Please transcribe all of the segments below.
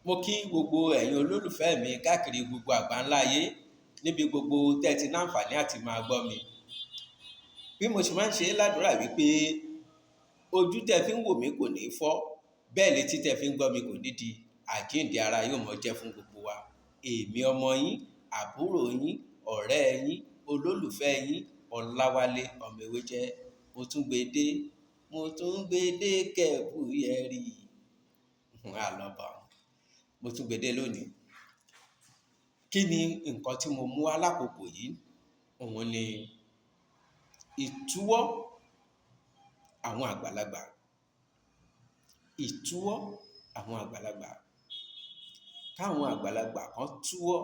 Mo kí gbogbo ẹ̀yin olólùfẹ́ mi káàkiri gbogbo àgbáńlá ayé níbi gbogbo tẹ́ ẹ ti láǹfààní àti máa gbọ́ mi. Bí mo ṣe máa ń ṣe ládùúrà wípé ojú tẹ́ fi ń wò mí kò ní fọ́, bẹ́ẹ̀ létí tẹ́ fi ń gbọ́ mi kò ní di. Àjíǹde ara yóò mọ jẹ́ fún gbogbo wa. Èmi ọmọ yín, àbúrò yín, ọ̀rẹ́ yín, olólùfẹ́ yín, Ọláwálé ọmọ Ewéjẹ́. Mo tún gbé dé kẹ̀bù yẹrí. Àlọ́bà. Mo tún gbé dé lónìí. Kí ni nǹkan tí mo mú wá lákòókò yìí? Òun ni ìtúwọ́ àwọn àgbàlagbà. Ìtúwọ́ àwọn àgbàlagbà. Káwọn àgbàlagbà kan túwọ́,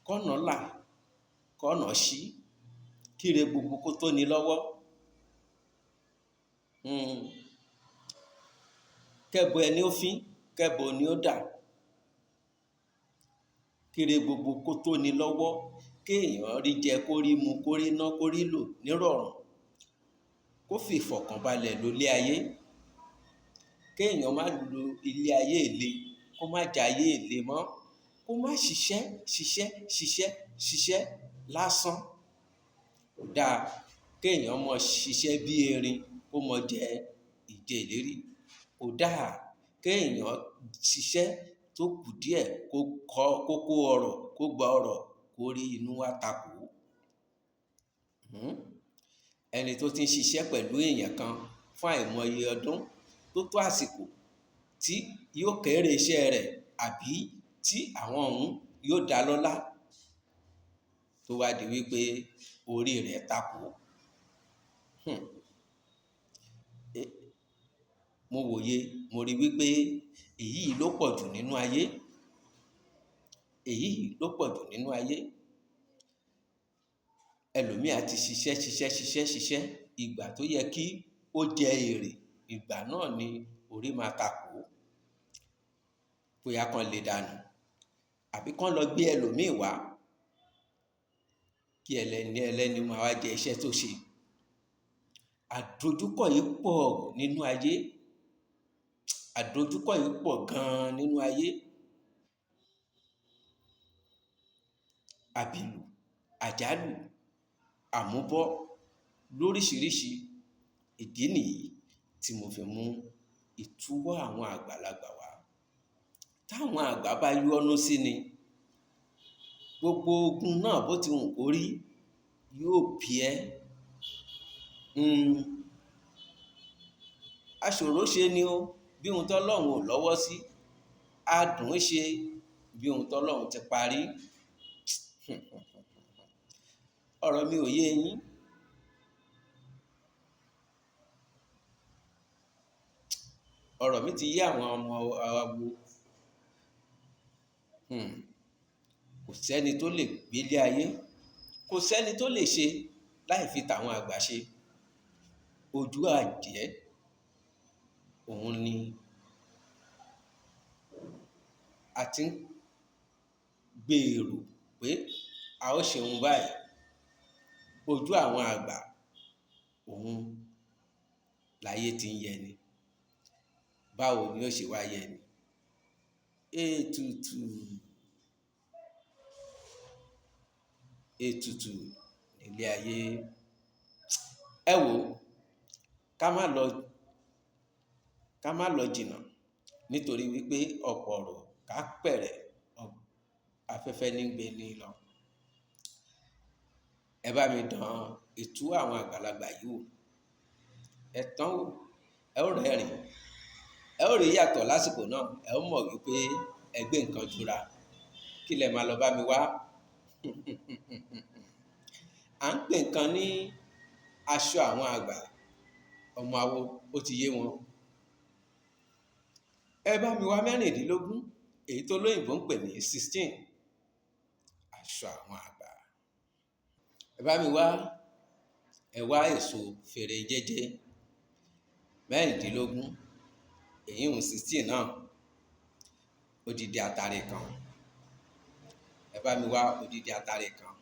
kọ́nà là, kọ́nà ṣí, kíre gbogbo kó tó ní lọ́wọ́. Kẹ́bọ ẹni ó fín, kẹ́bọ ni ó dà. Kíre gbogbo kó tó ní lọ́wọ́, kéèyàn rí jẹ, kó rí mu, kó rí ná, kó rí lò nírọ̀rùn. Kó fi ìfọ̀kànbalẹ̀ lo ilé ayé. Kéèyàn má lo ilé ayé èle, kó má jayé èle mọ́. Kó má ṣiṣẹ́ lásán. Kò dáa kéèyàn mọ ṣiṣẹ́ bí erin, kó mọ jẹ ìjẹ ìlérí. Kò dáa kéèyàn ṣiṣẹ́ tó kù díẹ̀, kó kó ọrọ̀, kó gba ọrọ̀, kó rí inú àtakò. Ẹni tó ti ń ṣiṣẹ́ pẹ̀lú èèyàn kan fún àìmọye ọdún, tó tó àsìkò tí yóò kéré iṣẹ́ rẹ̀ àbí tí àwọn ọ̀hún yóò dá lọ́lá, tó wá di wípé orí rẹ̀ takò. Mo wòye, mo rí wípé èyí ló pọ̀jù nínú ayé. Èyí ló pọ̀jù nínú ayé. Ẹlòmíì á ti ṣiṣẹ́. Ìgbà tó yẹ kí ó jẹ èrè, ìgbà náà ni orí máa takò. Bóyá kan lè dànù, àbí kan lọ gbé ẹlòmíì wá, kí ẹlẹ́ni máa wá jẹ iṣẹ́ tó ṣe. Àdojúkọ yìí pọ̀ nínú ayé. Àdojúkọ yìí pọ̀ gan-an nínú ayé. Àbìlù, àjálù, àmúbọ́ lóríṣiríṣi. Ìdí nìyí tí mo fi mú ìtúwọ́ àwọn àgbàlagbà wá. Táwọn àgbà bá yọ́nú sí ni, gbogbo ogun náà bó ti wù kó rí yóò bí ẹ́. Aṣòro ṣe ni ó, bí ohun tọ́lọ́run ò lọ́wọ́ sí. Adùn ṣe bí ohun tọ́lọ́run ti parí. Ọ̀rọ̀ mi ò yé yín. Ọ̀rọ̀ mi ti yé àwọn ọmọ awo. Kò sẹ́ni tó lè gbélé ayé. Kò sẹ́ni tó lè ṣe láì fi tàwọn àgbà ṣe. Ojú àjẹ́, òun ni a ti ń gbèrò pé a ó ṣe ohun báyìí. Ojú àwọn àgbà, òun láyé ti ń yẹni. Báwo ni ó ṣe wá yẹni? Ètùtù nílé ayé. Ẹ wò, ká má lọ jìnnà, nítorí wípé ọ̀pọ̀ ọ̀rọ̀ ká pẹ̀rẹ̀, afẹ́fẹ́ ní gbé ni lọ. Ẹ bá mi dán ìtúwọ́ àwọn àgbàlagbà yìí wò. Ẹ tán wò, ẹ ó rẹ́rìn. Ẹ ó rí yàtọ̀ lásìkò náà. Ẹ ó mọ̀ wípé ẹ gbé nǹkan jura. Kí lẹ máa lọ bá mi wá? À ń pè nǹkan ní aṣọ àwọn àgbà. Ọmọ awo, ó ti yé wọn. Ẹ bá mi wá 16, èyí tó lóyìnbó ń pè ní 16. Aṣọ àwọn àgbà. Ẹ bá mi wá, ẹ wá èso fèrè jẹ́jẹ́ 16, èyí ń 16 náà, odidi àtàrí kan. Ẹ bá mi wá odidi àtàrí kan.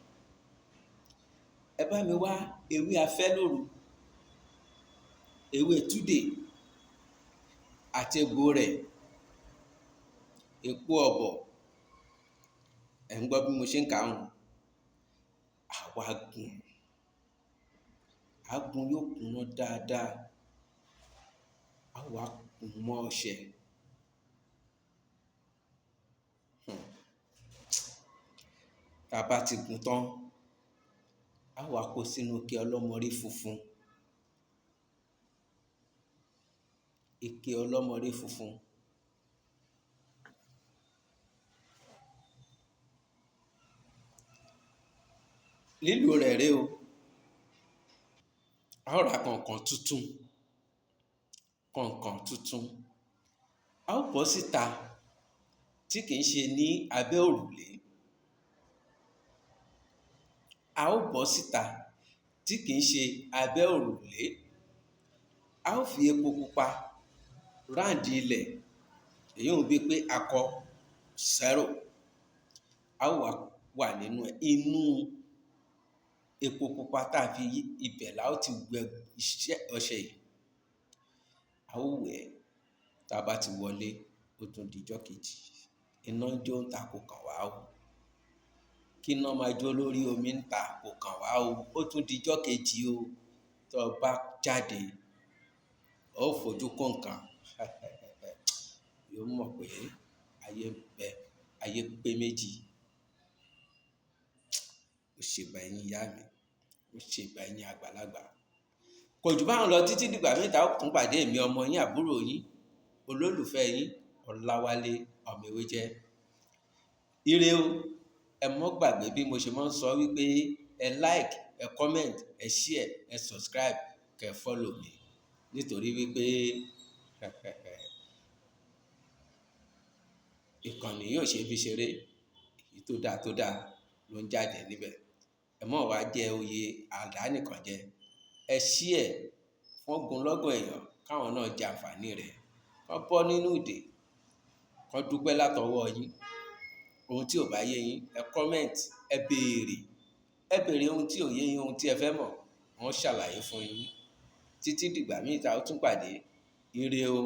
Ẹ bá mi wá ewé afẹ́lóru, ewé túdè àti egbò rẹ̀, epo ọ̀bọ̀, ẹ̀ ń gbọ́ bí mo ṣe ń kà á hùn, àwa gùn, àágùn yóò kúnná dáadáa, á wá kùn mọ́ ọṣẹ. Tá a bá ti gùn tán, á wá kó sínú ike ọlọ́mọrí funfun. Ike ọlọ́mọrí funfun. Lílò rẹ̀ rèé o. A ó ra kànkàn tuntun, kànkàn tuntun. A ó bọ́ síta tí kì í ṣe ní abẹ́ òrùlé. A ó bọ́ síta tí kì í ṣe abẹ́ òrùlé. A ó fi epo pupa ráǹdì ilẹ̀, èyí ń bí pé a kọ zero. A ó wà nínú inú epo pupa tá a fi ibẹ̀ la ó ti wẹ ọṣẹ yìí. A ó wẹ̀ ẹ́, tá a bá ti wọlé, ó tún di ijọ́ kejì. Iná ń jó ńta kò kàn wá o. Kí iná máa jó lórí omi ńta kò kàn wá o. Ó tún di ijọ́ kejì o. Tó o bá jáde, ó fojú kó nǹkan. Yóò mọ̀ pé ayé ń bẹ, ayé pé méjì. Ó ṣe ìgbà ẹ̀yin ìyá mi, ó ṣe ìgbà ẹ̀yin àgbàlagbà. Kò jù báhun lọ títí dìgbà míì tá ó tún pàdé èmi ọmọ yín, àbúrò yín, olólùfẹ́ yín, Ọláwálé ọmọ Ewéjẹ́. Ire o, ẹ mọ́ gbàgbé bí mo ṣe máa ń sọ wípé ẹ like, ẹ comment, ẹ share, ẹ subscribe, kẹ follow mi. Nítorí wípé ìkànnì yóò ṣe fi ṣeré. Èyí tó dáa ló ń jáde níbẹ̀. Ẹ mọ́ wá jẹ oyè àdánìkànjẹ. Ẹ share fún ogunlọ́gọ̀ èèyàn káwọn náà jẹ àǹfààní rẹ̀. Kán bọ́ nínú ìdè, kán dúpẹ́ látọwọ́ yín. Ohun tí ò bá yé yín, ẹ comment, ẹ béèrè ohun tí ò yé yín, ohun tí ẹ fẹ́ mọ̀, wọ́n ṣàlàyé fún yín. Títí dìgbà míì tá ó tún pàdé. Ire o.